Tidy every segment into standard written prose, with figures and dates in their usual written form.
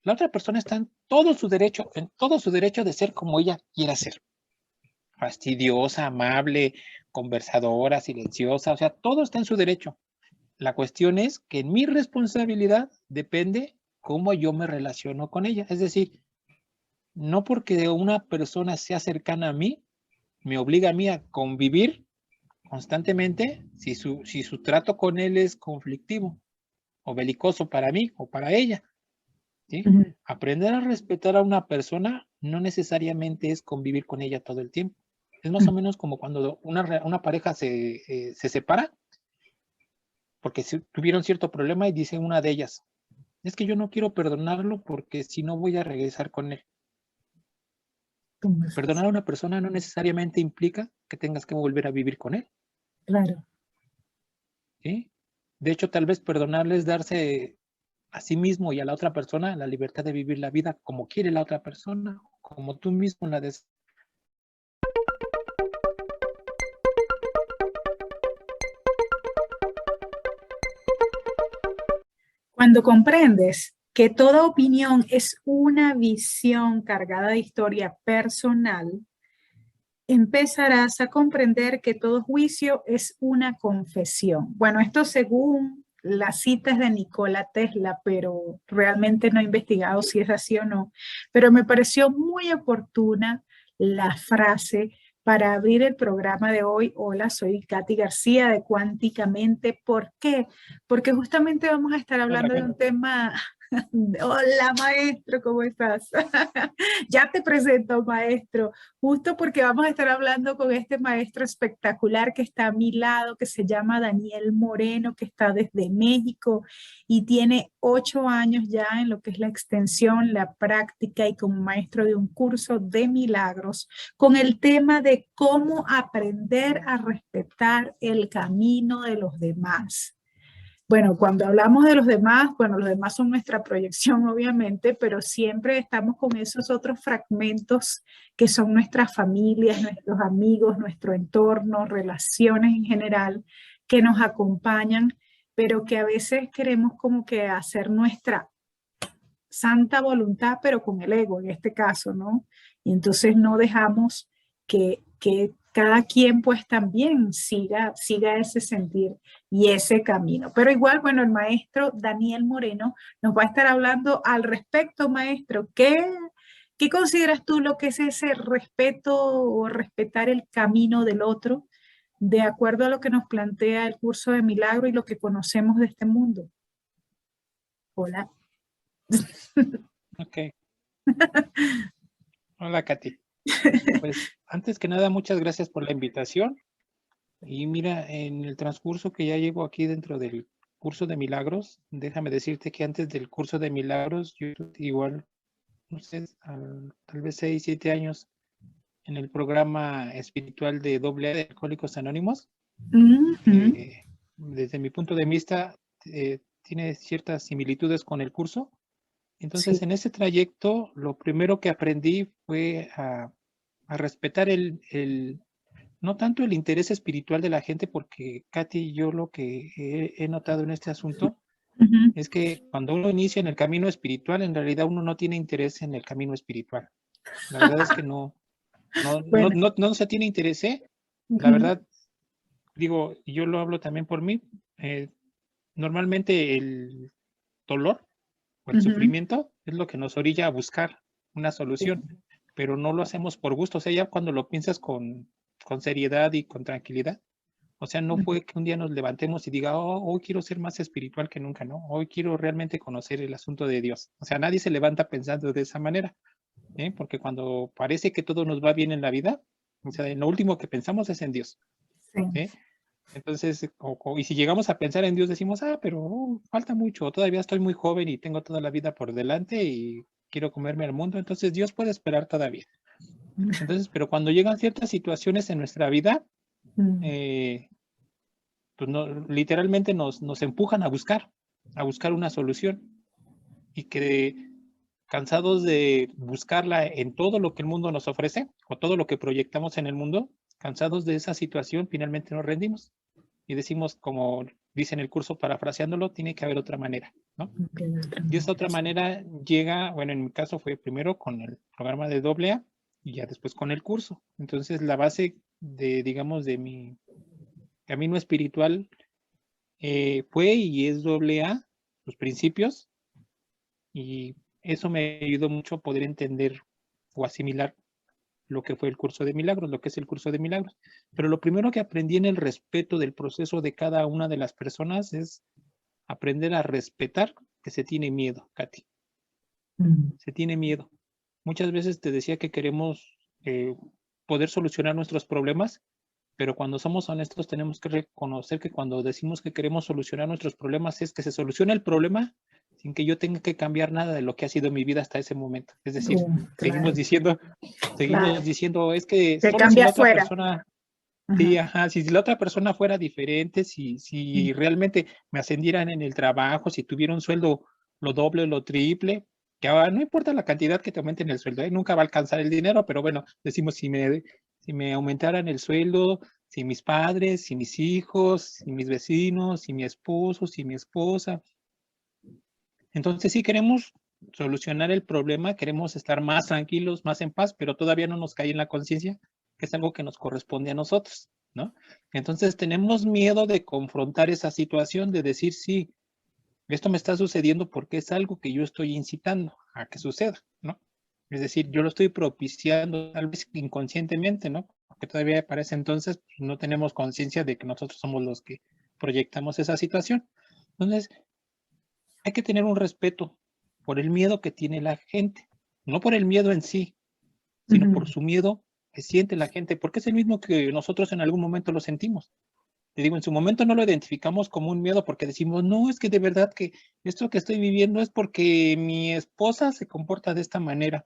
La otra persona está en todo su derecho de ser como ella quiera ser. Fastidiosa, amable, conversadora, silenciosa, o sea, todo está en su derecho. La cuestión es que en mi responsabilidad depende cómo yo me relaciono con ella. Es decir, no porque una persona sea cercana a mí, me obliga a mí a convivir constantemente si su trato con él es conflictivo o belicoso para mí o para ella. ¿Sí? Ujú. Aprender a respetar a una persona no necesariamente es convivir con ella todo el tiempo. Es más o menos como cuando una pareja se separa porque tuvieron cierto problema y dice una de ellas, es que yo no quiero perdonarlo porque si no voy a regresar con él. ¿Cómo es eso? Perdonar a una persona no necesariamente implica que tengas que volver a vivir con él. Claro. ¿Sí? De hecho, tal vez perdonarle es darse a sí mismo y a la otra persona la libertad de vivir la vida como quiere la otra persona, como tú mismo la deseas. Cuando comprendes que toda opinión es una visión cargada de historia personal, empezarás a comprender que todo juicio es una confesión. Bueno, esto según las citas de Nikola Tesla, pero realmente no he investigado si es así o no, pero me pareció muy oportuna la frase para abrir el programa de hoy. Hola, soy Katy García de Cuánticamente. ¿Por qué? Porque justamente vamos a estar Hola, hablando de Kat. un tema. Hola, maestro, ¿cómo estás? Ya te presento, maestro, justo porque vamos a estar hablando con este maestro espectacular que está a mi lado, que se llama Daniel Moreno, que está desde México y tiene 8 años ya en lo que es la extensión, la práctica y como maestro de un curso de milagros con el tema de cómo aprender a respetar el camino de los demás. Bueno, cuando hablamos de los demás, bueno, los demás son nuestra proyección, obviamente, pero siempre estamos con esos otros fragmentos que son nuestras familias, nuestros amigos, nuestro entorno, relaciones en general, que nos acompañan, pero que a veces queremos como que hacer nuestra santa voluntad, pero con el ego en este caso, ¿no? Y entonces no dejamos que cada quien pues también siga ese sentir y ese camino. Pero igual, bueno, el maestro Daniel Moreno nos va a estar hablando al respecto, maestro. ¿Qué consideras tú lo que es ese respeto o respetar el camino del otro de acuerdo a lo que nos plantea el curso de milagro y lo que conocemos de este mundo? Hola. Ok. Hola, Katy. Pues antes que nada, muchas gracias por la invitación. Y mira, en el transcurso que ya llevo aquí dentro del curso de milagros, déjame decirte que antes del curso de milagros, yo igual, no sé, tal vez 6, 7 años en el programa espiritual de AA de Alcohólicos Anónimos. Ujú. Desde mi punto de vista, tiene ciertas similitudes con el curso. Sí. Entonces, en ese trayecto, lo primero que aprendí fue a respetar no tanto el interés espiritual de la gente, porque Katy, yo lo que he notado en este asunto Ujú. es que cuando uno inicia en el camino espiritual, en realidad uno no tiene interés en el camino espiritual. La verdad es que Bueno. no se tiene interés, ¿eh? La Ujú. verdad, digo, y yo lo hablo también por mí, eh, normalmente el dolor o el Ujú. sufrimiento es lo que nos orilla a buscar una solución, pero no lo hacemos por gusto. O sea, ya cuando lo piensas con seriedad y con tranquilidad, o sea, no fue que un día nos levantemos y diga, oh, hoy quiero ser más espiritual que nunca, ¿no? Hoy quiero realmente conocer el asunto de Dios. O sea, nadie se levanta pensando de esa manera, ¿eh? Porque cuando parece que todo nos va bien en la vida, o sea, lo último que pensamos es en Dios, ¿eh? Sí. Entonces, y si llegamos a pensar en Dios, decimos, pero falta mucho, todavía estoy muy joven y tengo toda la vida por delante y quiero comerme al mundo, entonces Dios puede esperar todavía. Entonces, pero cuando llegan ciertas situaciones en nuestra vida, Mm. eh, pues no, literalmente nos empujan a buscar una solución y que cansados de buscarla en todo lo que el mundo nos ofrece o todo lo que proyectamos en el mundo, cansados de esa situación, finalmente nos rendimos y decimos, como dice en el curso, parafraseándolo, tiene que haber otra manera. ¿no? Y esta otra manera llega, bueno, en mi caso fue primero con el programa de AA y ya después con el curso. Entonces, la base de, digamos, de mi camino espiritual fue y es AA, los principios, y eso me ayudó mucho a poder entender o asimilar lo que fue el curso de milagros, lo que es el curso de milagros. Pero lo primero que aprendí en el respeto del proceso de cada una de las personas es aprender a respetar que se tiene miedo, Katy. Se tiene miedo. Muchas veces te decía que queremos poder solucionar nuestros problemas, pero cuando somos honestos tenemos que reconocer que cuando decimos que queremos solucionar nuestros problemas es que se soluciona el problema sin que yo tenga que cambiar nada de lo que ha sido mi vida hasta ese momento. Es decir, seguimos diciendo, es que Se solo si cambia la otra fuera. persona, sí, ajá, si la otra persona fuera diferente, si realmente me ascendieran en el trabajo, si tuviera un sueldo lo doble o lo triple, que ahora no importa la cantidad que te aumenten el sueldo, nunca va a alcanzar el dinero, pero bueno, decimos si me aumentaran el sueldo, si mis padres, si mis hijos, si mis vecinos, si mi esposo, si mi esposa. Entonces sí queremos solucionar el problema, queremos estar más tranquilos, más en paz, pero todavía no nos cae en la conciencia que es algo que nos corresponde a nosotros, ¿no? Entonces tenemos miedo de confrontar esa situación, de decir, sí, esto me está sucediendo porque es algo que yo estoy incitando a que suceda, ¿no? Es decir, yo lo estoy propiciando, tal vez inconscientemente, ¿no? Porque todavía para ese entonces no tenemos conciencia de que nosotros somos los que proyectamos esa situación. Entonces, hay que tener un respeto por el miedo que tiene la gente, no por el miedo en sí, sino por su miedo que siente la gente, porque es el mismo que nosotros en algún momento lo sentimos. Te digo, en su momento no lo identificamos como un miedo porque decimos, no, es que de verdad que esto que estoy viviendo es porque mi esposa se comporta de esta manera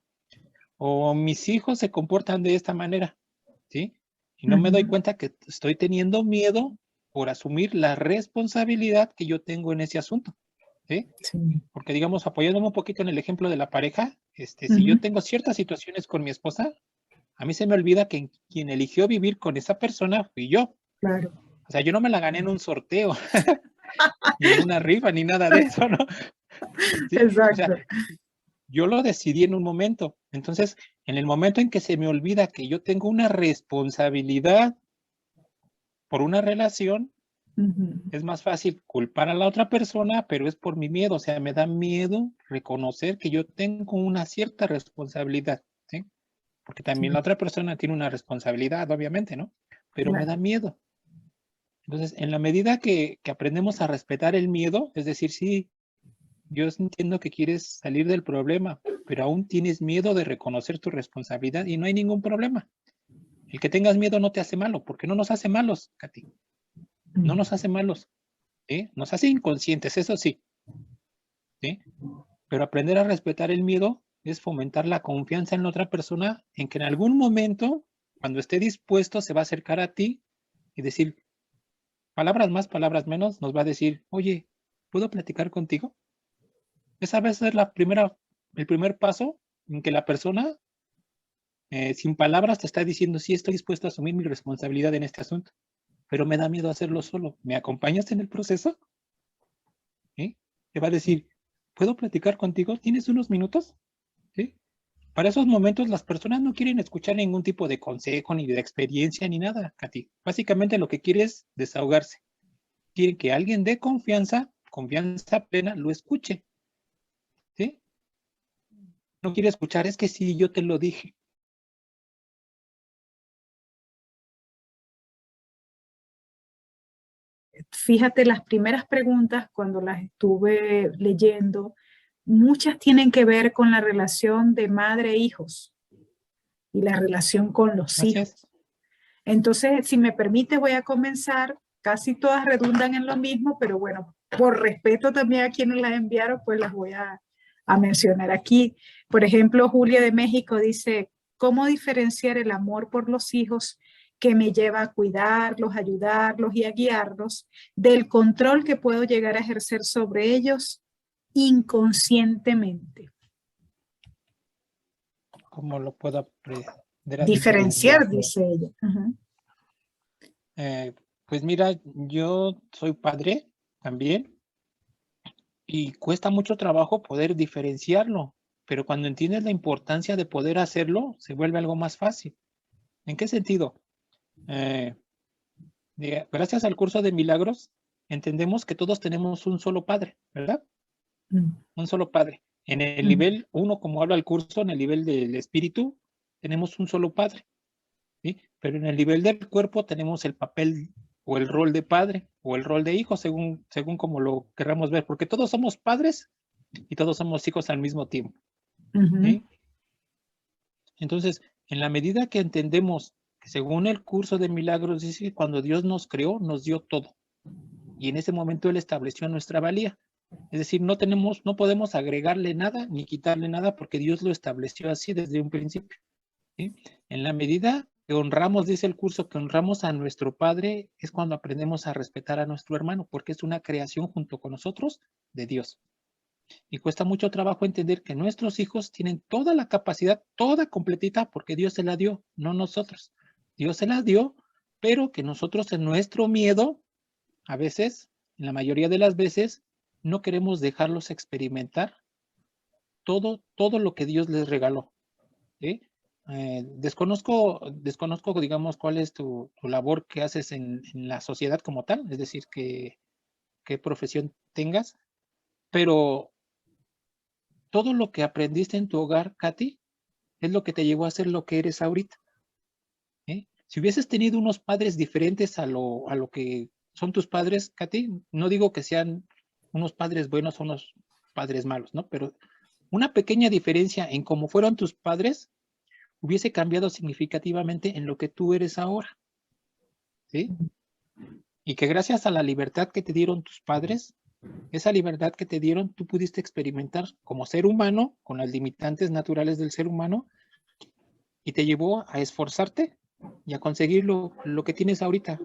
o mis hijos se comportan de esta manera, ¿sí? Y no me doy cuenta que estoy teniendo miedo por asumir la responsabilidad que yo tengo en ese asunto, ¿sí? Porque digamos, apoyándome un poquito en el ejemplo de la pareja, si yo tengo ciertas situaciones con mi esposa, a mí se me olvida que quien eligió vivir con esa persona fui yo. Claro. O sea, yo no me la gané en un sorteo, ni en una rifa, ni nada de eso, ¿no? ¿Sí? O sea, Exacto. yo lo decidí en un momento. Entonces, en el momento en que se me olvida que yo tengo una responsabilidad por una relación, es más fácil culpar a la otra persona, pero es por mi miedo. O sea, me da miedo reconocer que yo tengo una cierta responsabilidad, ¿sí? Porque también la otra persona tiene una responsabilidad, obviamente, ¿no? Pero me da miedo. Entonces, en la medida que aprendemos a respetar el miedo, es decir, sí, yo entiendo que quieres salir del problema, pero aún tienes miedo de reconocer tu responsabilidad y no hay ningún problema. El que tengas miedo no te hace malo, porque no nos hace malos, Katy. No nos hace malos, ¿sí? Nos hace inconscientes, eso sí, ¿sí? Pero aprender a respetar el miedo es fomentar la confianza en la otra persona, en que en algún momento, cuando esté dispuesto, se va a acercar a ti y decir, palabras más, palabras menos, nos va a decir, oye, ¿puedo platicar contigo? Esa va a ser el primer paso en que la persona, sin palabras, te está diciendo, sí, estoy dispuesto a asumir mi responsabilidad en este asunto, pero me da miedo hacerlo solo. ¿Me acompañas en el proceso? ¿Sí? Te va a decir, ¿puedo platicar contigo? ¿Tienes unos minutos? ¿Sí? Para esos momentos las personas no quieren escuchar ningún tipo de consejo, ni de experiencia, ni nada, Katy. Básicamente lo que quiere es desahogarse. Quieren que alguien de confianza plena, lo escuche. ¿Sí? No quiere escuchar, es que sí, yo te lo dije. Fíjate, las primeras preguntas, cuando las estuve leyendo, muchas tienen que ver con la relación de madre e hijos y la relación con los Así hijos. es. Entonces, si me permite, voy a comenzar. Casi todas redundan en lo mismo, pero bueno, por respeto también a quienes las enviaron, pues las voy a mencionar aquí. Por ejemplo, Julia de México dice, ¿cómo diferenciar el amor por los hijos que me lleva a cuidarlos, ayudarlos y a guiarlos del control que puedo llegar a ejercer sobre ellos inconscientemente? ¿Cómo lo puedo aprender a Diferenciar, diferenciar? dice ella. Pues mira, yo soy padre también Y cuesta mucho trabajo poder diferenciarlo, pero cuando entiendes la importancia de poder hacerlo, se vuelve algo más fácil. ¿En qué sentido? Eh, Gracias al curso de milagros, entendemos que todos tenemos un solo Padre, ¿verdad? Un solo Padre. En el nivel 1, como habla el curso, en el nivel del espíritu, tenemos un solo Padre, ¿sí? Pero en el nivel del cuerpo tenemos el papel o el rol de padre o el rol de hijo, según como lo queramos ver, porque todos somos padres y todos somos hijos al mismo tiempo, ¿sí? Entonces, en la medida que entendemos que según el curso de milagros dice que cuando Dios nos creó, nos dio todo. Y en ese momento Él estableció nuestra valía. Es decir, no podemos agregarle nada ni quitarle nada porque Dios lo estableció así desde un principio, ¿sí? En la medida que honramos, dice el curso, que honramos a nuestro Padre, es cuando aprendemos a respetar a nuestro hermano, porque es una creación junto con nosotros de Dios. Y cuesta mucho trabajo entender que nuestros hijos tienen toda la capacidad, toda completita, porque Dios se la dio, no nosotros. Dios se la dio, pero que nosotros en nuestro miedo, a veces, en la mayoría de las veces, no queremos dejarlos experimentar todo lo que Dios les regaló, ¿sí? Desconozco, digamos, cuál es tu labor que haces en la sociedad como tal, es decir, qué profesión tengas, pero todo lo que aprendiste en tu hogar, Katy, es lo que te llevó a ser lo que eres ahorita, ¿eh? Si hubieses tenido unos padres diferentes a lo que son tus padres, Katy, no digo que sean unos padres buenos o unos padres malos, ¿no? Pero una pequeña diferencia en cómo fueron tus padres hubiese cambiado significativamente en lo que tú eres ahora, ¿sí? Y que gracias a la libertad que te dieron tus padres, esa libertad que te dieron, tú pudiste experimentar como ser humano, con las limitantes naturales del ser humano, y te llevó a esforzarte y a conseguir lo que tienes ahorita,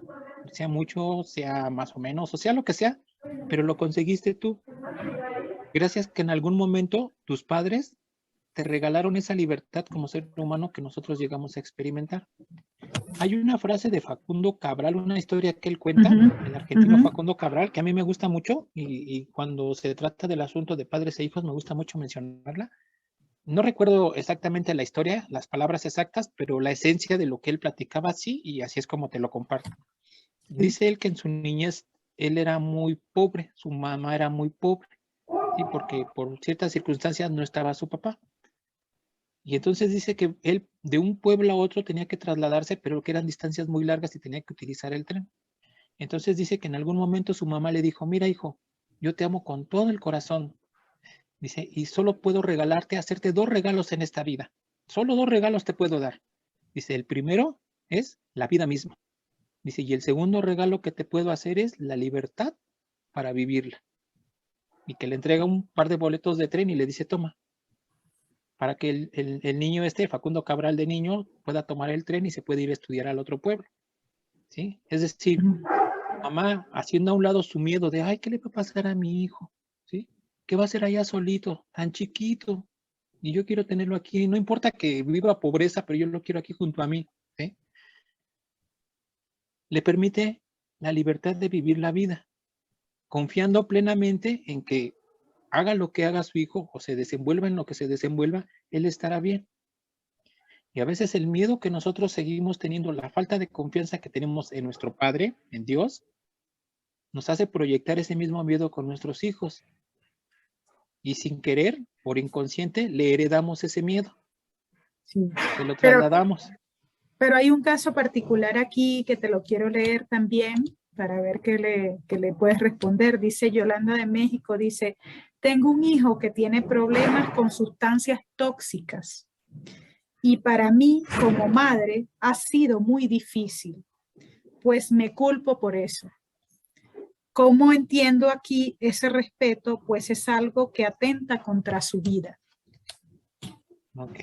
sea mucho, sea más o menos, o sea lo que sea, pero lo conseguiste tú. Gracias que en algún momento tus padres te regalaron esa libertad como ser humano que nosotros llegamos a experimentar. Hay una frase de Facundo Cabral, una historia que él cuenta, el argentino Facundo Cabral, que a mí me gusta mucho, y cuando se trata del asunto de padres e hijos me gusta mucho mencionarla. No recuerdo exactamente la historia, las palabras exactas, pero la esencia de lo que él platicaba sí, y así es como te lo comparto. Dice él que en su niñez él era muy pobre, su mamá era muy pobre, ¿sí? Porque por ciertas circunstancias no estaba su papá. Y entonces dice que él de un pueblo a otro tenía que trasladarse, pero que eran distancias muy largas y tenía que utilizar el tren. Entonces dice que en algún momento su mamá le dijo, mira hijo, yo te amo con todo el corazón. Dice, y solo puedo regalarte, hacerte 2 regalos en esta vida. Solo 2 regalos te puedo dar. Dice, el primero es la vida misma. Dice, y el segundo regalo que te puedo hacer es la libertad para vivirla. Y que le entrega un par de boletos de tren y le dice, toma, para que el niño Facundo Cabral de niño, pueda tomar el tren y se puede ir a estudiar al otro pueblo, ¿sí? Es decir, mamá haciendo a un lado su miedo de, ay, ¿qué le va a pasar a mi hijo? ¿Sí? ¿Qué va a hacer allá solito, tan chiquito? Y yo quiero tenerlo aquí, no importa que viva pobreza, pero yo lo quiero aquí junto a mí, ¿sí? Le permite la libertad de vivir la vida, confiando plenamente en que haga lo que haga su hijo o se desenvuelva en lo que se desenvuelva, él estará bien. Y a veces el miedo que nosotros seguimos teniendo, la falta de confianza que tenemos en nuestro Padre, en Dios, nos hace proyectar ese mismo miedo con nuestros hijos. Y sin querer, por inconsciente, le heredamos ese miedo. Sí. Se lo trasladamos. Pero hay un caso particular aquí que te lo quiero leer también para ver qué le puedes responder. Dice Yolanda de México, dice, tengo un hijo que tiene problemas con sustancias tóxicas y para mí como madre ha sido muy difícil, pues me culpo por eso. ¿Cómo entiendo aquí ese respeto? Pues es algo que atenta contra su vida. Ok.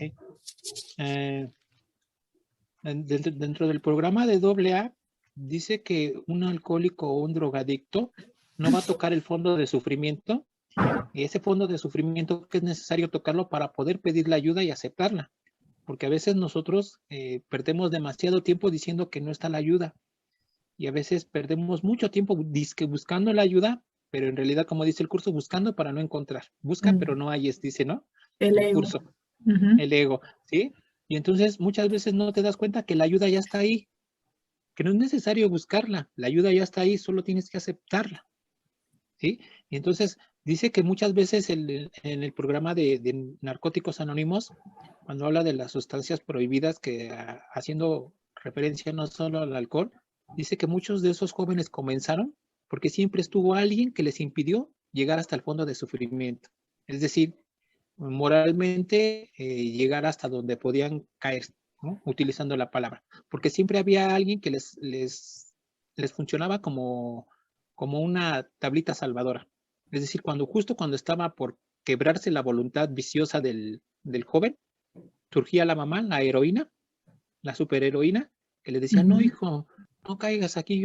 Dentro del programa de AA, dice que un alcohólico o un drogadicto no va a tocar el fondo de sufrimiento, y ese fondo de sufrimiento que es necesario tocarlo para poder pedir la ayuda y aceptarla, porque a veces nosotros perdemos demasiado tiempo diciendo que no está la ayuda, y a veces perdemos mucho tiempo buscando la ayuda, pero en realidad, como dice el curso, buscando para no encontrar. Busca, pero no hayes, dice, ¿no? El ego. Curso. El ego, ¿sí? Y entonces muchas veces no te das cuenta que la ayuda ya está ahí, que no es necesario buscarla, la ayuda ya está ahí, solo tienes que aceptarla, ¿sí? Y entonces dice que muchas veces en el programa de Narcóticos Anónimos, cuando habla de las sustancias prohibidas, que haciendo referencia no solo al alcohol, dice que muchos de esos jóvenes comenzaron porque siempre estuvo alguien que les impidió llegar hasta el fondo de sufrimiento. Es decir, moralmente llegar hasta donde podían caer, ¿no? Utilizando la palabra. Porque siempre había alguien que les funcionaba como una tablita salvadora. Es decir, justo cuando estaba por quebrarse la voluntad viciosa del joven, surgía la mamá, la heroína, la superheroína, que le decía, no, hijo, no caigas aquí,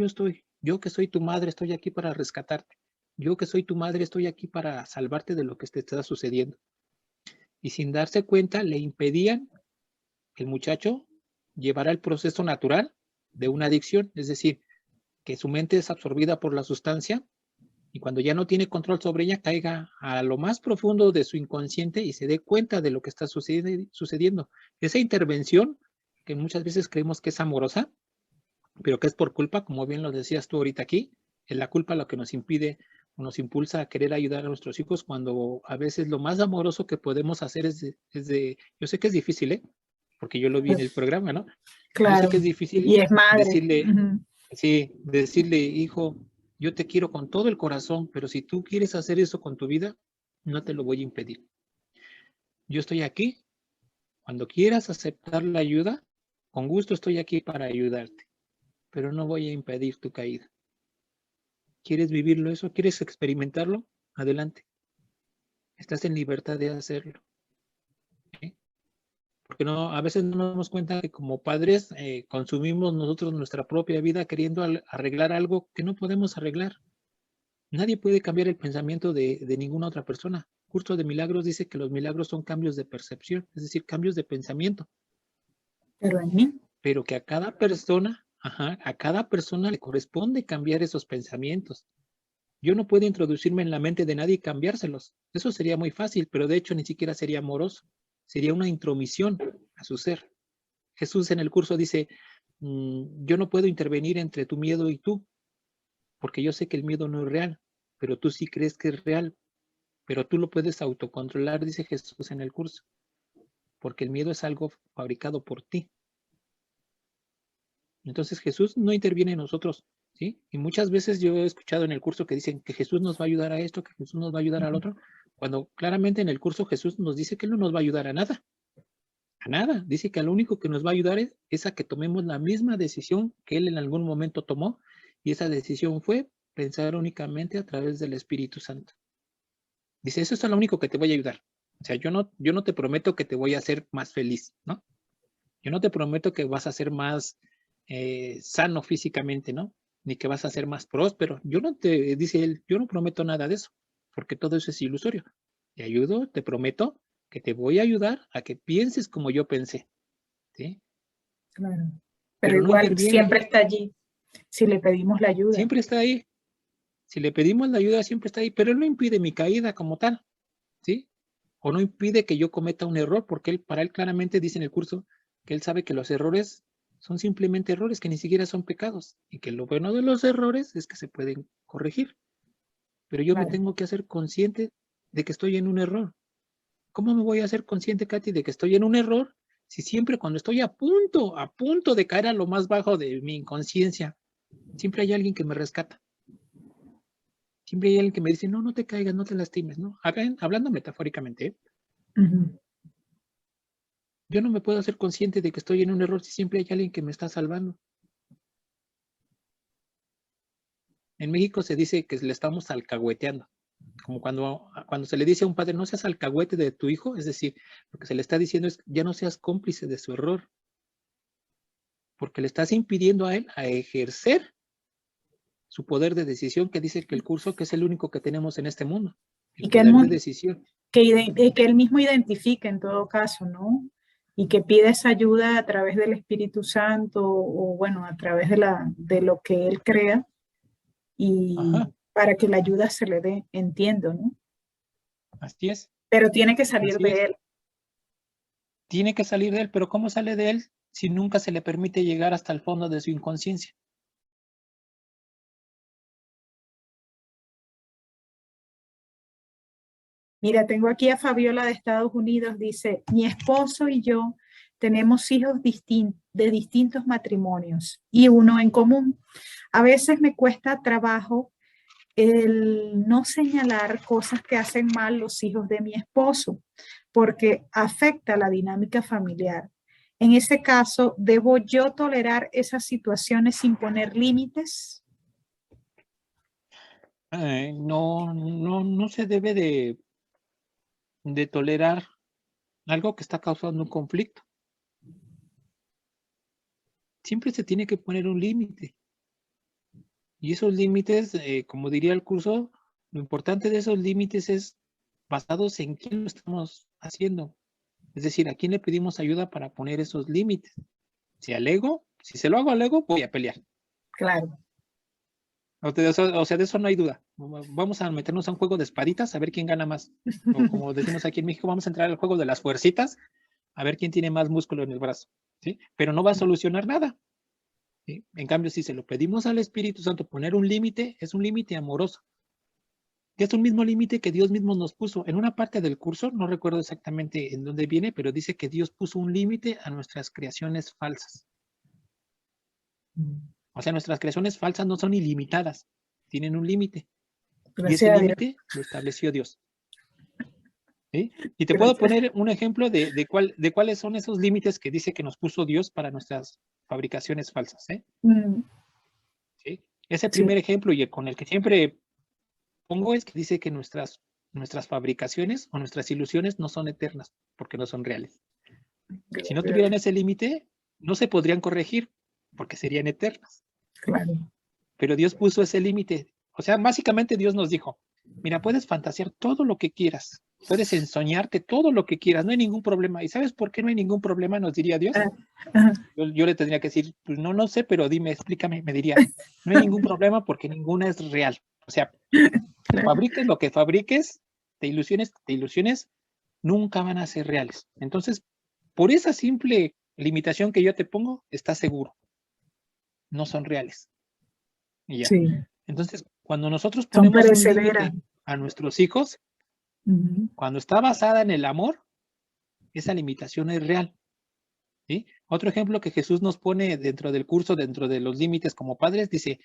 yo que soy tu madre, estoy aquí para rescatarte. Yo que soy tu madre, estoy aquí para salvarte de lo que te está sucediendo. Y sin darse cuenta, le impedían que el muchacho llevara el proceso natural de una adicción, es decir, que su mente es absorbida por la sustancia y cuando ya no tiene control sobre ella, caiga a lo más profundo de su inconsciente y se dé cuenta de lo que está sucediendo. Esa intervención, que muchas veces creemos que es amorosa, pero que es por culpa, como bien lo decías tú ahorita aquí, es la culpa lo que nos impide o nos impulsa a querer ayudar a nuestros hijos cuando a veces lo más amoroso que podemos hacer yo sé que es difícil, ¿eh? Porque yo lo vi en el programa, ¿no? Claro. Yo sé que es difícil Y es madre. decirle, hijo, yo te quiero con todo el corazón, pero si tú quieres hacer eso con tu vida, no te lo voy a impedir. Yo estoy aquí. Cuando quieras aceptar la ayuda, con gusto estoy aquí para ayudarte, pero no voy a impedir tu caída. ¿Quieres vivirlo eso? ¿Quieres experimentarlo? Adelante. Estás en libertad de hacerlo. ¿Sí? Porque a veces no nos damos cuenta que como padres consumimos nosotros nuestra propia vida queriendo arreglar algo que no podemos arreglar. Nadie puede cambiar el pensamiento de ninguna otra persona. Curso de Milagros dice que los milagros son cambios de percepción, es decir, cambios de pensamiento. Pero en mí. Pero que a cada persona le corresponde cambiar esos pensamientos. Yo no puedo introducirme en la mente de nadie y cambiárselos. Eso sería muy fácil, pero de hecho ni siquiera sería amoroso. Sería una intromisión a su ser. Jesús en el curso dice, yo no puedo intervenir entre tu miedo y tú, porque yo sé que el miedo no es real, pero tú sí crees que es real, pero tú lo puedes autocontrolar, dice Jesús en el curso, porque el miedo es algo fabricado por ti. Entonces Jesús no interviene en nosotros, ¿sí? Y muchas veces yo he escuchado en el curso que dicen que Jesús nos va a ayudar a esto, que Jesús nos va a ayudar al otro, cuando claramente en el curso Jesús nos dice que Él no nos va a ayudar a nada. A nada. Dice que lo único que nos va a ayudar es a que tomemos la misma decisión que Él en algún momento tomó, y esa decisión fue pensar únicamente a través del Espíritu Santo. Dice, eso es lo único que te voy a ayudar. O sea, yo no te prometo que te voy a hacer más feliz, ¿no? Yo no te prometo que vas a ser más sano físicamente, ¿no? Ni que vas a ser más próspero. Dice él, yo no prometo nada de eso, porque todo eso es ilusorio. Te ayudo, te prometo que te voy a ayudar a que pienses como yo pensé, ¿sí? Claro. Pero no igual interviene. Siempre está allí, si le pedimos la ayuda. Siempre está ahí. Si le pedimos la ayuda, siempre está ahí, pero él no impide mi caída como tal, ¿sí? O no impide que yo cometa un error, porque para él claramente dice en el curso que él sabe que los errores son simplemente errores, que ni siquiera son pecados, y que lo bueno de los errores es que se pueden corregir. Pero yo me tengo que hacer consciente de que estoy en un error. ¿Cómo me voy a hacer consciente, Katy, de que estoy en un error si siempre cuando estoy a punto de caer a lo más bajo de mi inconsciencia, siempre hay alguien que me rescata? Siempre hay alguien que me dice, no te caigas, no te lastimes, ¿no? Hablando metafóricamente, ¿eh? Yo no me puedo hacer consciente de que estoy en un error si siempre hay alguien que me está salvando. En México se dice que le estamos alcahueteando, como cuando se le dice a un padre, no seas alcahuete de tu hijo, es decir, lo que se le está diciendo es, ya no seas cómplice de su error, porque le estás impidiendo a él a ejercer su poder de decisión, que dice que el curso, que es el único que tenemos en este mundo, el poder de decisión. Que él mismo identifique en todo caso, ¿no? Y que pida esa ayuda a través del Espíritu Santo o bueno, a través de lo que él crea y Para que la ayuda se le dé, entiendo, ¿no? Así es. Pero tiene que salir Así de es. él. Tiene que salir de él, pero ¿cómo sale de él si nunca se le permite llegar hasta el fondo de su inconsciencia? Mira, tengo aquí a Fabiola de Estados Unidos, dice, mi esposo y yo tenemos hijos de distintos matrimonios y uno en común. A veces me cuesta trabajo el no señalar cosas que hacen mal los hijos de mi esposo, porque afecta la dinámica familiar. En ese caso, ¿debo yo tolerar esas situaciones sin poner límites? No se debe de tolerar algo que está causando un conflicto. Siempre se tiene que poner un límite. Y esos límites, como diría el curso, lo importante de esos límites es basados en quién lo estamos haciendo. Es decir, a quién le pedimos ayuda para poner esos límites. Si al ego, si se lo hago al ego, voy a pelear. Claro. O sea, de eso no hay duda. Vamos a meternos a un juego de espaditas a ver quién gana más. O como decimos aquí en México, vamos a entrar al juego de las fuercitas a ver quién tiene más músculo en el brazo. ¿Sí? Pero no va a solucionar nada. ¿Sí? En cambio, si se lo pedimos al Espíritu Santo, poner un límite, es un límite amoroso. Que es un mismo límite que Dios mismo nos puso. En una parte del curso, no recuerdo exactamente en dónde viene, pero dice que Dios puso un límite a nuestras creaciones falsas. O sea, nuestras creaciones falsas no son ilimitadas, tienen un límite. Y ese Gracias a Dios. límite lo estableció Dios. ¿Sí? Y te puedo Gracias. poner un ejemplo de cuáles son esos límites que dice que nos puso Dios para nuestras fabricaciones falsas. ¿Sí? Ese Sí, primer ejemplo y con el que siempre pongo es que dice que nuestras fabricaciones o nuestras ilusiones no son eternas porque no son reales. Si no tuvieran ese límite, no se podrían corregir porque serían eternas. claro. Pero Dios puso ese límite. O sea, básicamente Dios nos dijo, mira, puedes fantasear todo lo que quieras, puedes ensoñarte todo lo que quieras, no hay ningún problema. ¿Y sabes por qué no hay ningún problema? Nos diría Dios. Yo le tendría que decir, pues no sé, pero dime, explícame. Me diría, no hay ningún problema porque ninguna es real. O sea, Claro. fabriques lo que fabriques, te ilusiones, nunca van a ser reales. Entonces, por esa simple limitación que yo te pongo, estás seguro. No son reales. Y ya. Sí, Entonces, cuando nosotros son ponemos un perecederas. límite a nuestros hijos, cuando está basada en el amor, esa limitación es real. ¿Sí? Otro ejemplo que Jesús nos pone dentro del curso, dentro de los límites como padres, dice,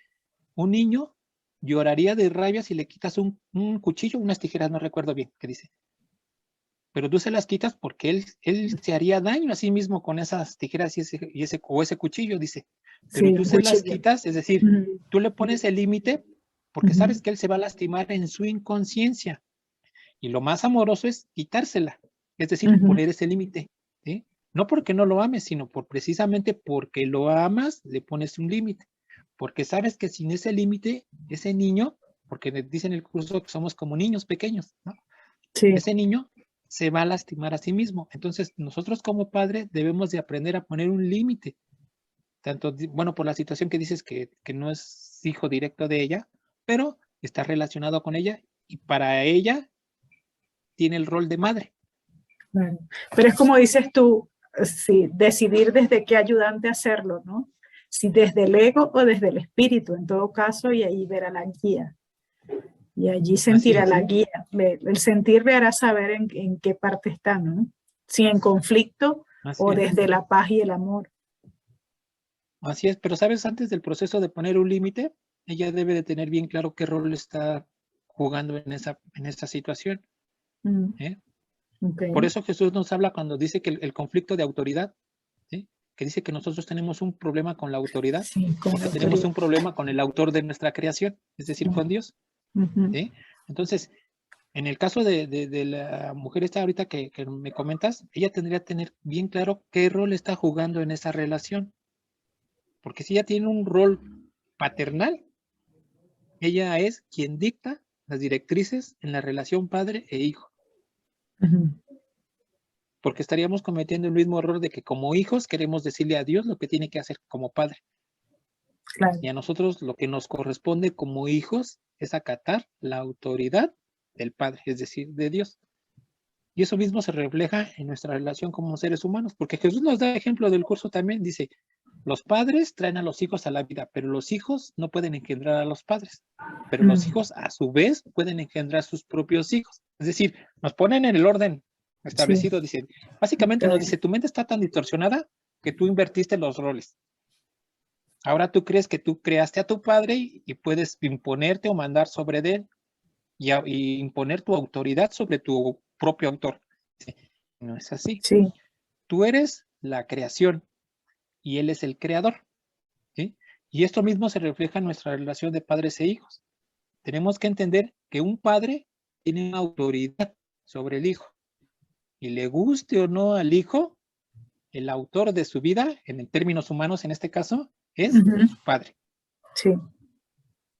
un niño lloraría de rabia si le quitas un cuchillo, unas tijeras, no recuerdo bien qué dice. Pero tú se las quitas porque él se haría daño a sí mismo con esas tijeras o ese cuchillo, dice. Pero Sí, tú se las cuchillo. quitas, es decir, tú le pones el límite porque sabes que él se va a lastimar en su inconsciencia. Y lo más amoroso es quitársela, es decir, poner ese límite. ¿Sí? No porque no lo ames, sino precisamente porque lo amas, le pones un límite. Porque sabes que sin ese límite, ese niño, porque dicen en el curso que somos como niños pequeños, ¿no? Sí, Ese niño se va a lastimar a sí mismo. Entonces, nosotros como padres debemos de aprender a poner un límite. Tanto, bueno, por la situación que dices que no es hijo directo de ella, pero está relacionado con ella y para ella tiene el rol de madre. claro. Pero es como dices tú, sí, decidir desde qué ayudante hacerlo, ¿no? Si desde el ego o desde el espíritu, en todo caso, y ahí verá la guía. Y allí Así sentirá es. la guía. El sentir le hará saber en qué parte está, ¿no? Si en conflicto Así o es. desde la paz y el amor. Así es, pero sabes, antes del proceso de poner un límite, ella debe de tener bien claro qué rol está jugando en esa situación. ¿Eh? Okay. Por eso Jesús nos habla cuando dice que el conflicto de autoridad, ¿sí? Que dice que nosotros tenemos un problema con la autoridad, Sí, con porque la tenemos autoridad. un problema con el autor de nuestra creación, es decir, con Dios. ¿Sí? Entonces, en el caso de la mujer esta ahorita que me comentas, ella tendría que tener bien claro qué rol está jugando en esa relación. Porque si ella tiene un rol paternal, ella es quien dicta las directrices en la relación padre e hijo. Porque estaríamos cometiendo el mismo error de que como hijos queremos decirle a Dios lo que tiene que hacer como padre. Claro. Y a nosotros lo que nos corresponde como hijos es acatar la autoridad del Padre, es decir, de Dios. Y eso mismo se refleja en nuestra relación como seres humanos, porque Jesús nos da ejemplo del curso también, dice, los padres traen a los hijos a la vida, pero los hijos no pueden engendrar a los padres, pero los hijos a su vez pueden engendrar sus propios hijos. Es decir, nos ponen en el orden establecido, dice, básicamente nos dice, tu mente está tan distorsionada que tú invertiste los roles. Ahora tú crees que tú creaste a tu padre y puedes imponerte o mandar sobre él y imponer tu autoridad sobre tu propio autor. No es así. Sí. Tú eres la creación y él es el creador. ¿Sí? Y esto mismo se refleja en nuestra relación de padres e hijos. Tenemos que entender que un padre tiene una autoridad sobre el hijo. Y le guste o no al hijo, el autor de su vida, en términos humanos en este caso, es su padre. Sí.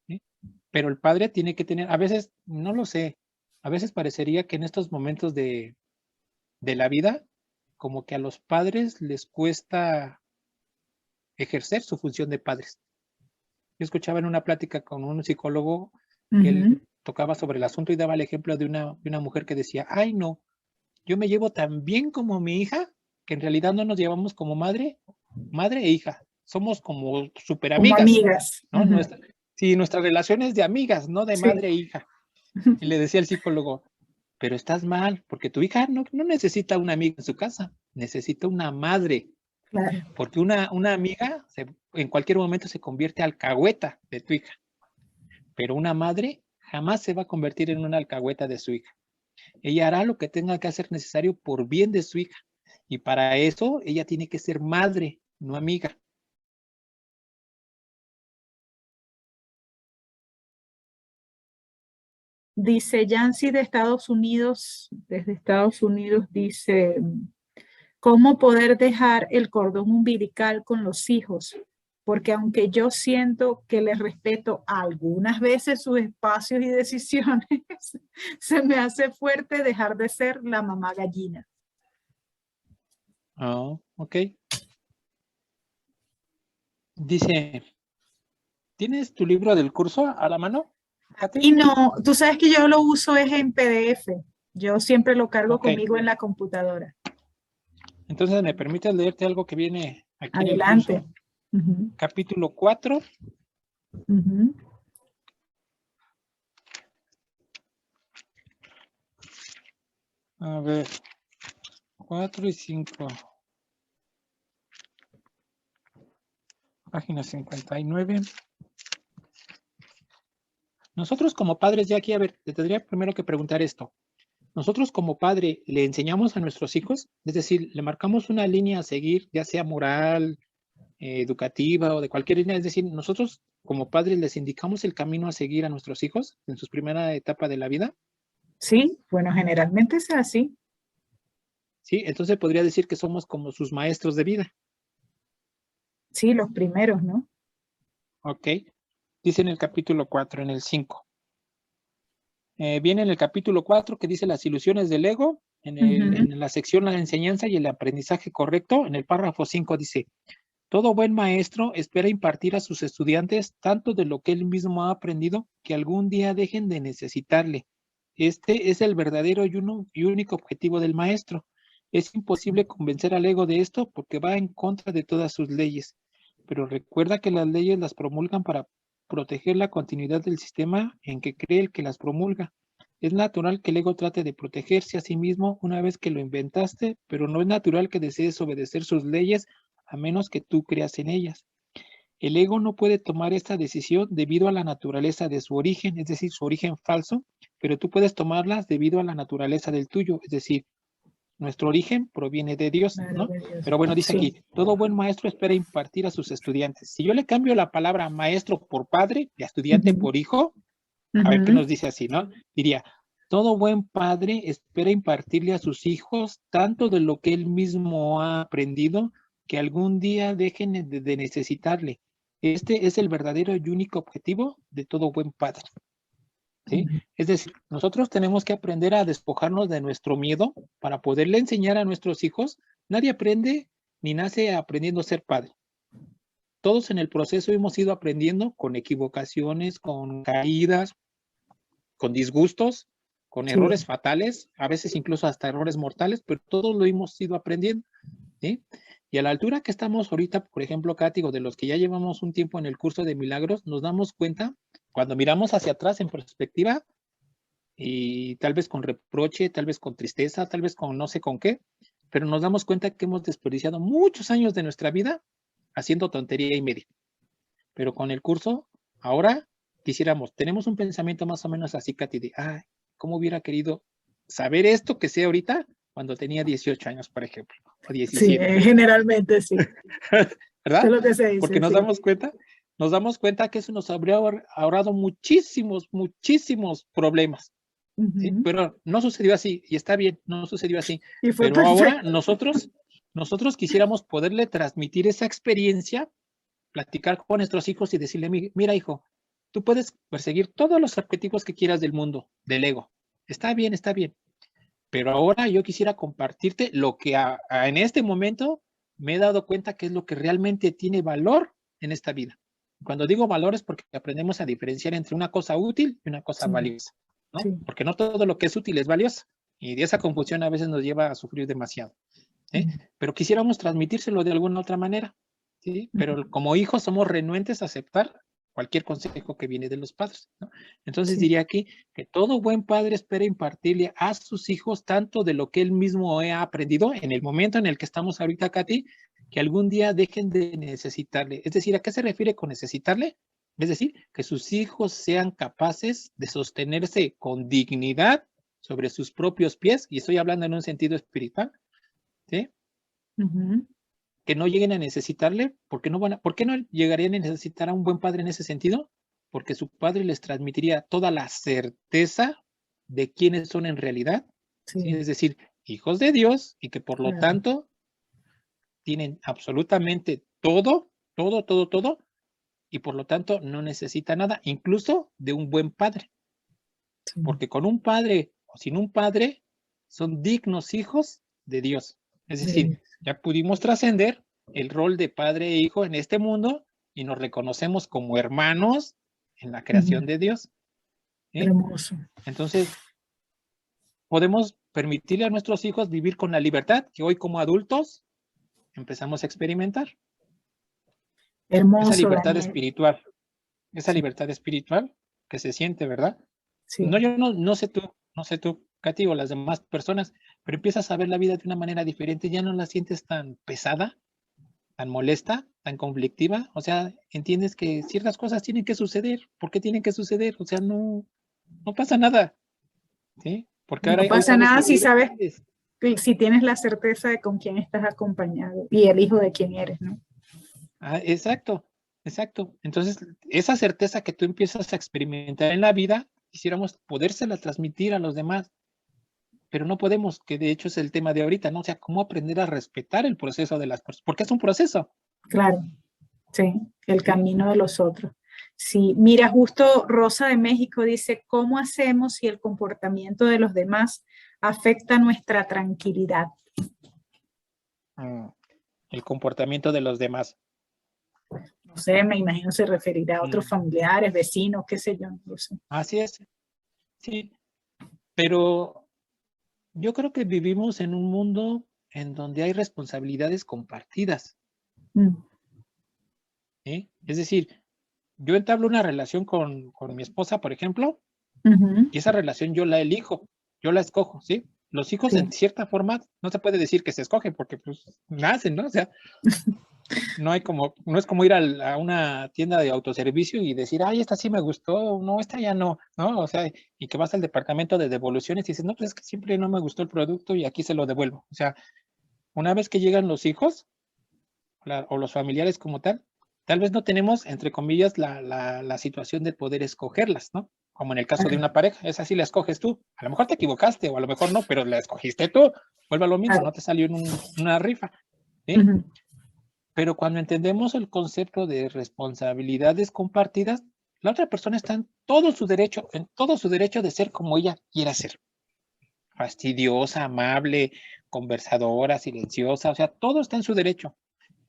¿Sí? Pero el padre tiene que tener, a veces, no lo sé, a veces parecería que en estos momentos de la vida, como que a los padres les cuesta ejercer su función de padres. Yo escuchaba en una plática con un psicólogo que él tocaba sobre el asunto y daba el ejemplo de una mujer que decía, ay no, yo me llevo tan bien como mi hija, que en realidad no nos llevamos como madre e hija, somos como súper Como amigas, amigas. ¿no? Nuestra relación es de amigas, no de madre e hija. Y le decía el psicólogo, pero estás mal, porque tu hija no necesita una amiga en su casa, necesita una madre. Claro. Porque una amiga en cualquier momento se convierte alcahueta de tu hija, pero una madre jamás se va a convertir en una alcahueta de su hija. Ella hará lo que tenga que hacer necesario por bien de su hija, y para eso ella tiene que ser madre, no amiga. Dice Yancy de Estados Unidos, desde Estados Unidos, dice, ¿cómo poder dejar el cordón umbilical con los hijos? Porque aunque yo siento que les respeto algunas veces sus espacios y decisiones, se me hace fuerte dejar de ser la mamá gallina. Oh, ok. Dice, ¿tienes tu libro del curso a la mano, Katy? Y no, tú sabes que yo lo uso es en PDF. Yo siempre lo cargo conmigo en la computadora. Entonces, ¿me permites leerte algo que viene aquí Adelante. en el curso? Capítulo 4. A ver, 4 y 5. Página 59. Nosotros como padres, ya aquí, a ver, te tendría primero que preguntar esto. Nosotros como padre, ¿le enseñamos a nuestros hijos? Es decir, ¿le marcamos una línea a seguir, ya sea moral, educativa o de cualquier línea? Es decir, nosotros como padres les indicamos el camino a seguir a nuestros hijos en su primera etapa de la vida. Sí, bueno, generalmente es así. Sí, entonces podría decir que somos como sus maestros de vida. Sí, los primeros, ¿no? Ok. Dice en el capítulo 4, en el 5. Viene en el capítulo 4 que dice las ilusiones del ego, en la sección la enseñanza y el aprendizaje correcto, en el párrafo 5 dice, todo buen maestro espera impartir a sus estudiantes tanto de lo que él mismo ha aprendido que algún día dejen de necesitarle. Este es el verdadero y único objetivo del maestro. Es imposible convencer al ego de esto porque va en contra de todas sus leyes. Pero recuerda que las leyes las promulgan para proteger la continuidad del sistema en que cree el que las promulga. Es natural que el ego trate de protegerse a sí mismo una vez que lo inventaste, pero no es natural que desees obedecer sus leyes a menos que tú creas en ellas. El ego no puede tomar esta decisión debido a la naturaleza de su origen, es decir, su origen falso, pero tú puedes tomarlas debido a la naturaleza del tuyo, es decir, nuestro origen proviene de Dios, ¿no? Pero bueno, dice aquí, todo buen maestro espera impartir a sus estudiantes. Si yo le cambio la palabra maestro por padre y a estudiante por hijo, a ver qué nos dice así, ¿no? Diría, todo buen padre espera impartirle a sus hijos tanto de lo que él mismo ha aprendido que algún día dejen de necesitarle. Este es el verdadero y único objetivo de todo buen padre. ¿Sí? Es decir, nosotros tenemos que aprender a despojarnos de nuestro miedo para poderle enseñar a nuestros hijos. Nadie aprende ni nace aprendiendo a ser padre. todos en el proceso hemos ido aprendiendo con equivocaciones, con caídas, con disgustos, con Sí, errores fatales, a veces incluso hasta errores mortales, pero todos lo hemos ido aprendiendo, ¿sí? Y a la altura que estamos ahorita, por ejemplo, Cátigo, de los que ya llevamos un tiempo en el curso de milagros, nos damos cuenta, cuando miramos hacia atrás en perspectiva, y tal vez con reproche, tal vez con tristeza, tal vez con no sé con qué, pero nos damos cuenta que hemos desperdiciado muchos años de nuestra vida haciendo tontería y media. Pero con el curso, ahora quisiéramos, tenemos un pensamiento más o menos así, Katy, de, ay, ¿cómo hubiera querido saber esto que sé ahorita cuando tenía 18 años, por ejemplo, o sí, 17? generalmente sí. ¿Verdad? Es lo que se dice, Porque sí. nos damos cuenta que eso nos habría ahorrado muchísimos, muchísimos problemas. ¿Sí? Pero no sucedió así, y está bien, no sucedió así. Y fue Pero ahora perfecto. nosotros quisiéramos poderle transmitir esa experiencia, platicar con nuestros hijos y decirle, mira hijo, tú puedes perseguir todos los objetivos que quieras del mundo, del ego. Está bien, pero ahora yo quisiera compartirte lo que en este momento me he dado cuenta que es lo que realmente tiene valor en esta vida. Cuando digo valor es porque aprendemos a diferenciar entre una cosa útil y una cosa Sí, valiosa, ¿no? sí. Porque no todo lo que es útil es valioso, y esa confusión a veces nos lleva a sufrir demasiado, ¿sí? Pero quisiéramos transmitírselo de alguna otra manera, ¿sí? Pero como hijos somos renuentes a aceptar cualquier consejo que viene de los padres, ¿no? Entonces Sí. diría aquí que todo buen padre espera impartirle a sus hijos tanto de lo que él mismo ha aprendido en el momento en el que estamos ahorita, Katy, que algún día dejen de necesitarle. Es decir, ¿a qué se refiere con necesitarle? Es decir, que sus hijos sean capaces de sostenerse con dignidad sobre sus propios pies, y estoy hablando en un sentido espiritual, ¿sí? Que no lleguen a necesitarle, ¿por qué no llegarían a necesitar a un buen padre en ese sentido? Porque su padre les transmitiría toda la certeza de quiénes son en realidad, ¿sí? Sí, Es decir, hijos de Dios, y que por lo claro. tanto tienen absolutamente todo, y por lo tanto no necesita nada, incluso de un buen padre, Sí, porque con un padre o sin un padre son dignos hijos de Dios. Es decir, ya pudimos trascender el rol de padre e hijo en este mundo y nos reconocemos como hermanos en la creación de Dios, ¿sí? hermoso. Entonces, podemos permitirle a nuestros hijos vivir con la libertad que hoy como adultos empezamos a experimentar. Esa Hermoso, libertad Daniel. espiritual, esa Sí, libertad espiritual que se siente, ¿verdad? sí. No, yo no sé tú, Katy, o las demás personas, pero empiezas a ver la vida de una manera diferente, ya no la sientes tan pesada, tan molesta, tan conflictiva, o sea, entiendes que ciertas cosas tienen que suceder. ¿Por qué tienen que suceder? O sea, no pasa nada, ¿sí? Porque ahora No hoy pasa sabes nada que si tú sabes, decides. si tienes la certeza de con quién estás acompañado y el hijo de quién eres, ¿no? Exacto. Entonces, esa certeza que tú empiezas a experimentar en la vida, quisiéramos podérsela transmitir a los demás, pero no podemos, que de hecho es el tema de ahorita, ¿no? O sea, cómo aprender a respetar el proceso de las personas, porque es un proceso, Claro, sí, el ¿sí? camino de los otros. Sí, mira, justo Rosa de México dice, ¿cómo hacemos si el comportamiento de los demás afecta nuestra tranquilidad? Mm, el comportamiento de los demás. No sé, me imagino se referirá a otros Mm, familiares, vecinos, qué sé yo, no sé. así es, sí, pero yo creo que vivimos en un mundo en donde hay responsabilidades compartidas, Mm, ¿sí? Es decir, yo entablo una relación con mi esposa, por ejemplo, ujú, y esa relación yo la elijo, yo la escojo, ¿sí? Los hijos, en sí, cierta forma, no se puede decir que se escogen porque pues nacen, ¿no? O sea, no es como ir a una tienda de autoservicio y decir, ay, esta sí me gustó, no, esta ya no, ¿no? O sea, y que vas al departamento de devoluciones y dices, no, pues es que siempre no me gustó el producto y aquí se lo devuelvo. O sea, una vez que llegan los hijos o los familiares como tal vez no tenemos, entre comillas, la situación de poder escogerlas, ¿no? Como en el caso de claro, una pareja, esa sí la escoges tú. A lo mejor te equivocaste o a lo mejor no, pero la escogiste tú. Vuelve a lo mismo, claro, no te salió en una rifa, ¿sí? ujú, Pero cuando entendemos el concepto de responsabilidades compartidas, la otra persona está en todo su derecho de ser como ella quiera ser. Fastidiosa, amable, conversadora, silenciosa, o sea, todo está en su derecho.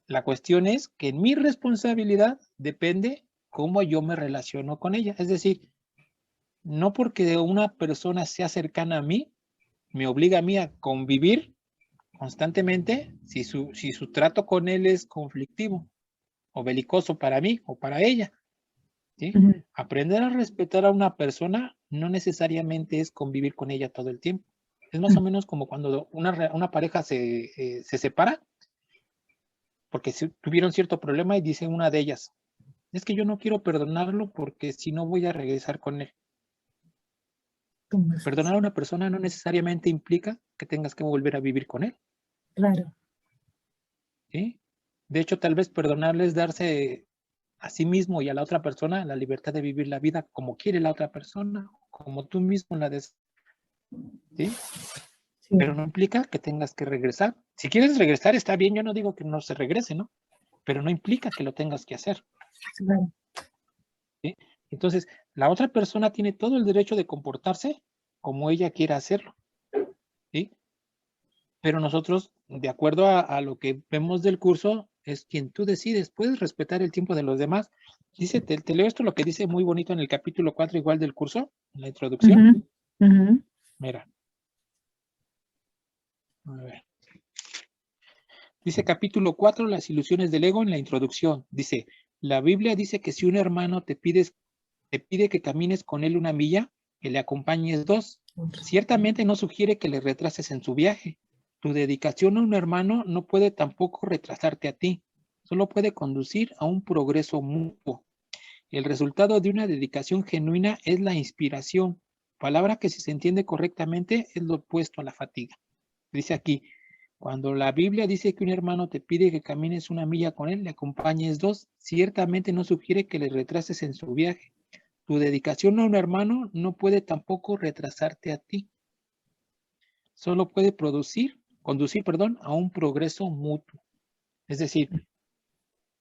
La cuestión es que en mi responsabilidad depende cómo yo me relaciono con ella. Es decir, no porque una persona sea cercana a mí, me obliga a mí a convivir constantemente si su trato con él es conflictivo o belicoso para mí o para ella. ¿Sí? Ujú. Aprender a respetar a una persona no necesariamente es convivir con ella todo el tiempo. Es más o menos como cuando una pareja se separa porque tuvieron cierto problema y dice una de ellas, es que yo no quiero perdonarlo porque si no voy a regresar con él. ¿Cómo es eso? Perdonar a una persona no necesariamente implica que tengas que volver a vivir con él. Claro. ¿Sí? De hecho, tal vez perdonarle es darse a sí mismo y a la otra persona la libertad de vivir la vida como quiere la otra persona, como tú mismo la deseas. ¿Sí? Sí, Pero no implica que tengas que regresar. Si quieres regresar, está bien, yo no digo que no se regrese, ¿no? Pero no implica que lo tengas que hacer. claro. ¿Sí? Entonces, la otra persona tiene todo el derecho de comportarse como ella quiera hacerlo. ¿Sí? Pero nosotros, de acuerdo a lo que vemos del curso, es quien tú decides. Puedes respetar el tiempo de los demás. Dice, te leo esto lo que dice muy bonito en el capítulo 4 igual del curso, en la introducción. Ujú, ujú. Mira. A ver. Dice capítulo 4, las ilusiones del ego en la introducción. Dice, la Biblia dice que si un hermano te pide que camines con él 1 milla, que le acompañes 2. Ciertamente no sugiere que le retrases en su viaje. Tu dedicación a un hermano no puede tampoco retrasarte a ti. Solo puede conducir a un progreso mutuo. El resultado de una dedicación genuina es la inspiración, palabra que si se entiende correctamente es lo opuesto a la fatiga. Dice aquí, cuando la Biblia dice que un hermano te pide que camines 1 milla con él, le acompañes 2, ciertamente no sugiere que le retrases en su viaje. Tu dedicación a un hermano no puede tampoco retrasarte a ti. Solo puede conducir, a un progreso mutuo. Es decir,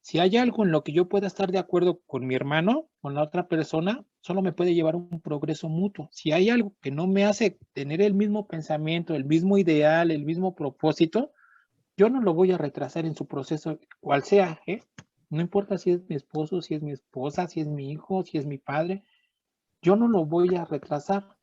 si hay algo en lo que yo pueda estar de acuerdo con mi hermano, con la otra persona, solo me puede llevar a un progreso mutuo. Si hay algo que no me hace tener el mismo pensamiento, el mismo ideal, el mismo propósito, yo no lo voy a retrasar en su proceso, cual sea, ¿eh? No importa si es mi esposo, si es mi esposa, si es mi hijo, si es mi padre, yo no lo voy a retrasar.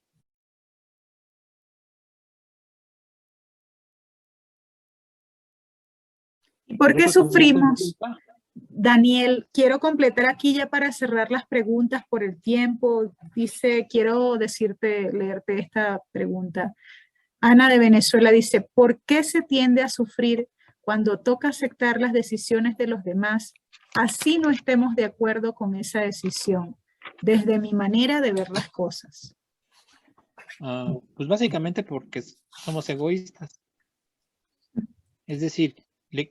¿Y por Por qué eso también esto sufrimos? implica. Daniel, quiero completar aquí ya para cerrar las preguntas por el tiempo. Dice, quiero decirte, leerte esta pregunta. Ana de Venezuela dice, ¿por qué se tiende a sufrir cuando toca aceptar las decisiones de los demás? Así no estemos de acuerdo con esa decisión, desde mi manera de ver las cosas. Pues básicamente porque somos egoístas. Es decir,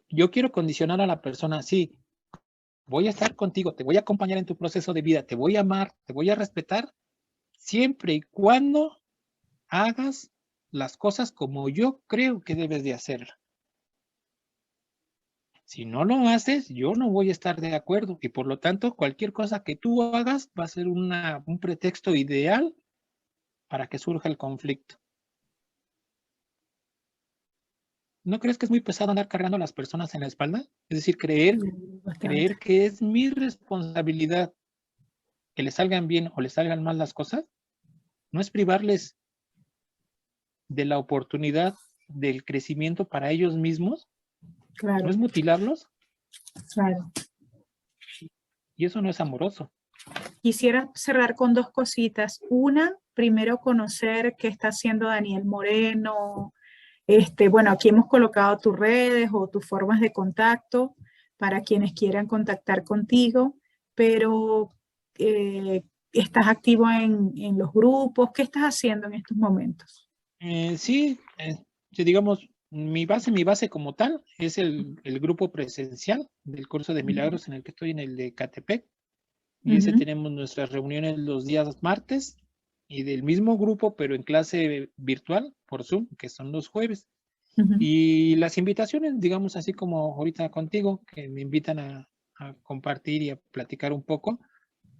yo quiero condicionar a la persona, sí, voy a estar contigo, te voy a acompañar en tu proceso de vida, te voy a amar, te voy a respetar, siempre y cuando hagas las cosas como yo creo que debes de hacerlas. Si no lo haces, yo no voy a estar de acuerdo y por lo tanto cualquier cosa que tú hagas va a ser un pretexto ideal para que surja el conflicto. ¿No crees que es muy pesado andar cargando a las personas en la espalda? Es decir, Bastante. creer que es mi responsabilidad que les salgan bien o les salgan mal las cosas, no es privarles de la oportunidad del crecimiento para ellos mismos, no Claro, es mutilarlos claro. y eso no es amoroso. Quisiera cerrar con dos cositas. Una, primero conocer qué está haciendo Daniel Moreno. Bueno, aquí hemos colocado tus redes o tus formas de contacto para quienes quieran contactar contigo, pero ¿estás activo en los grupos? ¿Qué estás haciendo en estos momentos? Sí, digamos, mi base como tal es el grupo presencial del curso de milagros en el que estoy en el de Catepec. Y ese Ujú, tenemos nuestras reuniones los días martes y del mismo grupo, pero en clase virtual por Zoom, que son los jueves. ujú. Y las invitaciones, digamos así como ahorita contigo, que me invitan a compartir y a platicar un poco.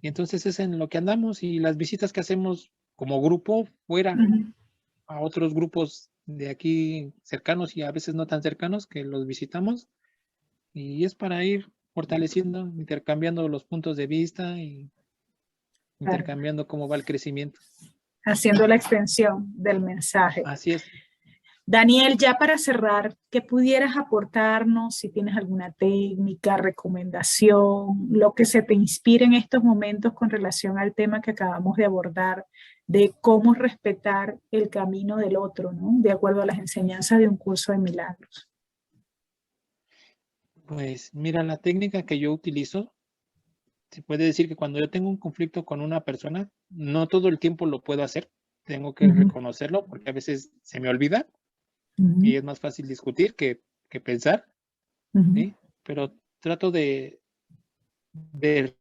Y entonces es en lo que andamos y las visitas que hacemos como grupo fuera Ujú. a otros grupos de aquí cercanos y a veces no tan cercanos que los visitamos. Y es para ir fortaleciendo, intercambiando los puntos de vista y Claro. intercambiando cómo va el crecimiento. Haciendo la extensión del mensaje. Así es. Daniel, ya para cerrar, ¿qué pudieras aportarnos? Si tienes alguna técnica, recomendación, lo que se te inspire en estos momentos con relación al tema que acabamos de abordar, de cómo respetar el camino del otro, ¿no? De acuerdo a las enseñanzas de un curso de milagros. Pues mira, la técnica que yo utilizo, se puede decir que cuando yo tengo un conflicto con una persona, no todo el tiempo lo puedo hacer. Tengo que reconocerlo porque a veces se me olvida y es más fácil discutir que pensar, ¿sí? Pero trato de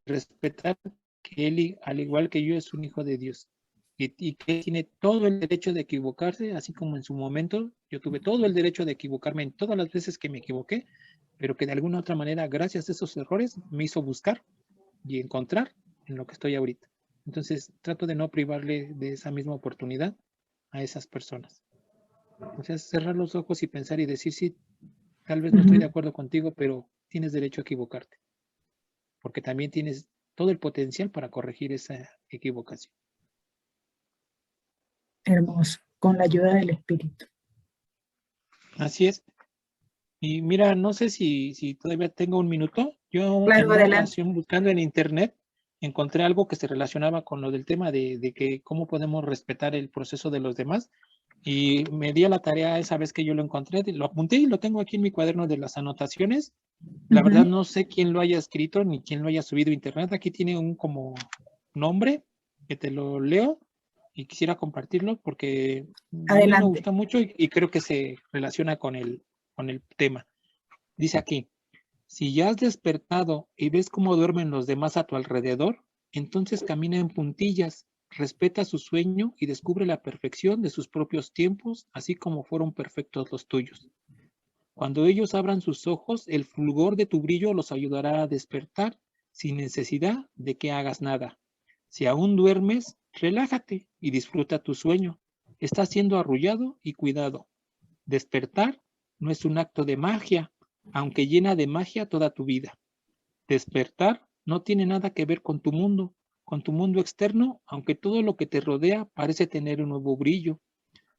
respetar que él, al igual que yo, es un hijo de Dios y que tiene todo el derecho de equivocarse, así como en su momento yo tuve todo el derecho de equivocarme en todas las veces que me equivoqué, pero que de alguna otra manera, gracias a esos errores, me hizo buscar y encontrar en lo que estoy ahorita. Entonces, trato de no privarle de esa misma oportunidad a esas personas. O sea, cerrar los ojos y pensar y decir, sí, tal vez no estoy de acuerdo contigo, pero tienes derecho a equivocarte, porque también tienes todo el potencial para corregir esa equivocación. Hermoso, con la ayuda del Espíritu. Así es. Y mira, no sé si todavía tengo un minuto. Yo en Claro, una adelante. ocasión buscando en internet encontré algo que se relacionaba con lo del tema de que cómo podemos respetar el proceso de los demás. Y me di a la tarea esa vez que yo lo encontré, lo apunté y lo tengo aquí en mi cuaderno de las anotaciones. La verdad no sé quién lo haya escrito ni quién lo haya subido a internet. Aquí tiene un como nombre que te lo leo y quisiera compartirlo porque a mí me Adelante. gustó mucho y creo que se relaciona con el tema. Dice aquí, si ya has despertado y ves cómo duermen los demás a tu alrededor, entonces camina en puntillas, respeta su sueño y descubre la perfección de sus propios tiempos, así como fueron perfectos los tuyos. Cuando ellos abran sus ojos, el fulgor de tu brillo los ayudará a despertar sin necesidad de que hagas nada. Si aún duermes, relájate y disfruta tu sueño. Estás siendo arrullado y cuidado. Despertar no es un acto de magia, aunque llena de magia toda tu vida. Despertar no tiene nada que ver con tu mundo externo, aunque todo lo que te rodea parece tener un nuevo brillo.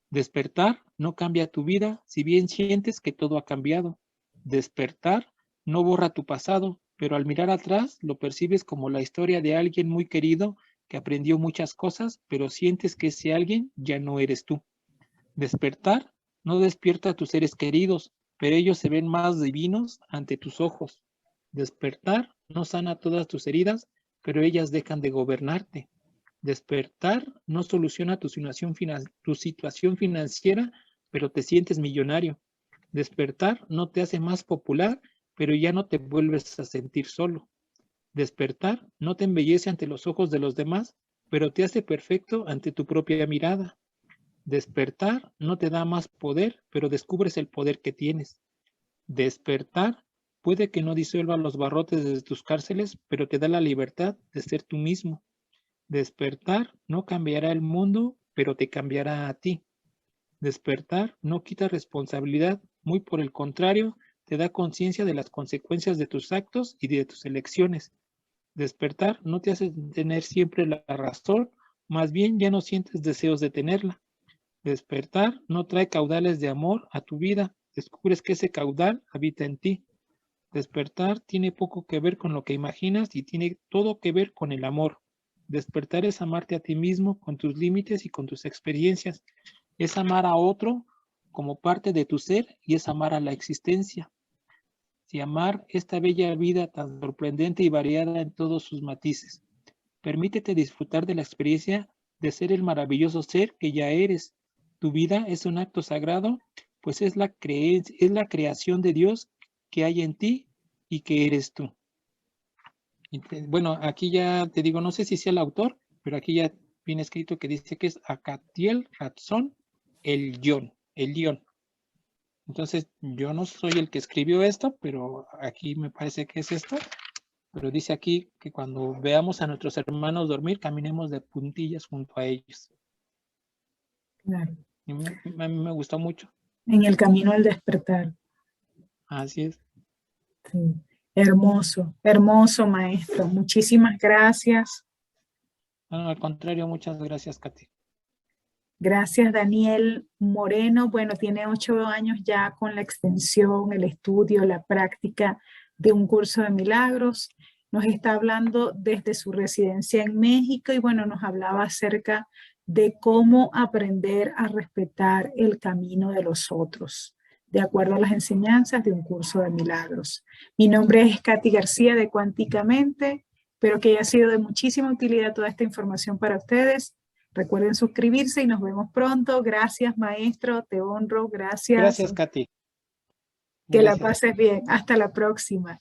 Despertar no cambia tu vida, si bien sientes que todo ha cambiado. Despertar no borra tu pasado, pero al mirar atrás lo percibes como la historia de alguien muy querido que aprendió muchas cosas, pero sientes que ese alguien ya no eres tú. Despertar no despierta a tus seres queridos, pero ellos se ven más divinos ante tus ojos. Despertar no sana todas tus heridas, pero ellas dejan de gobernarte. Despertar no soluciona tu situación financiera, pero te sientes millonario. Despertar no te hace más popular, pero ya no te vuelves a sentir solo. Despertar no te embellece ante los ojos de los demás, pero te hace perfecto ante tu propia mirada. Despertar no te da más poder, pero descubres el poder que tienes. Despertar puede que no disuelva los barrotes de tus cárceles, pero te da la libertad de ser tú mismo. Despertar no cambiará el mundo, pero te cambiará a ti. Despertar no quita responsabilidad, muy por el contrario, te da conciencia de las consecuencias de tus actos y de tus elecciones. Despertar no te hace tener siempre la razón, más bien ya no sientes deseos de tenerla. Despertar no trae caudales de amor a tu vida, descubres que ese caudal habita en ti. Despertar tiene poco que ver con lo que imaginas y tiene todo que ver con el amor. Despertar es amarte a ti mismo con tus límites y con tus experiencias. Es amar a otro como parte de tu ser y es amar a la existencia. Y amar esta bella vida tan sorprendente y variada en todos sus matices. Permítete disfrutar de la experiencia de ser el maravilloso ser que ya eres. Tu vida es un acto sagrado, pues es la creación de Dios que hay en ti y que eres tú. Bueno, aquí ya te digo, no sé si sea el autor, pero aquí ya viene escrito que dice que es Acatiel Ratson el Guión. Entonces, yo no soy el que escribió esto, pero aquí me parece que es esto. Pero dice aquí que cuando veamos a nuestros hermanos dormir, caminemos de puntillas junto a ellos. Claro. Y a mí me gustó mucho. En el camino al despertar. Así es. Sí. Hermoso, hermoso, maestro. Muchísimas gracias. No, al contrario, muchas gracias, Katy. Gracias, Daniel Moreno. Bueno, tiene 8 años ya con la extensión, el estudio, la práctica de un curso de milagros. Nos está hablando desde su residencia en México y bueno, nos hablaba acerca de cómo aprender a respetar el camino de los otros, de acuerdo a las enseñanzas de un curso de milagros. Mi nombre es Katy García de Cuánticamente. Espero que haya sido de muchísima utilidad toda esta información para ustedes. Recuerden suscribirse y nos vemos pronto. Gracias, maestro. Te honro. Gracias. Gracias, Katy. Que la Gracias. pases bien. Hasta la próxima.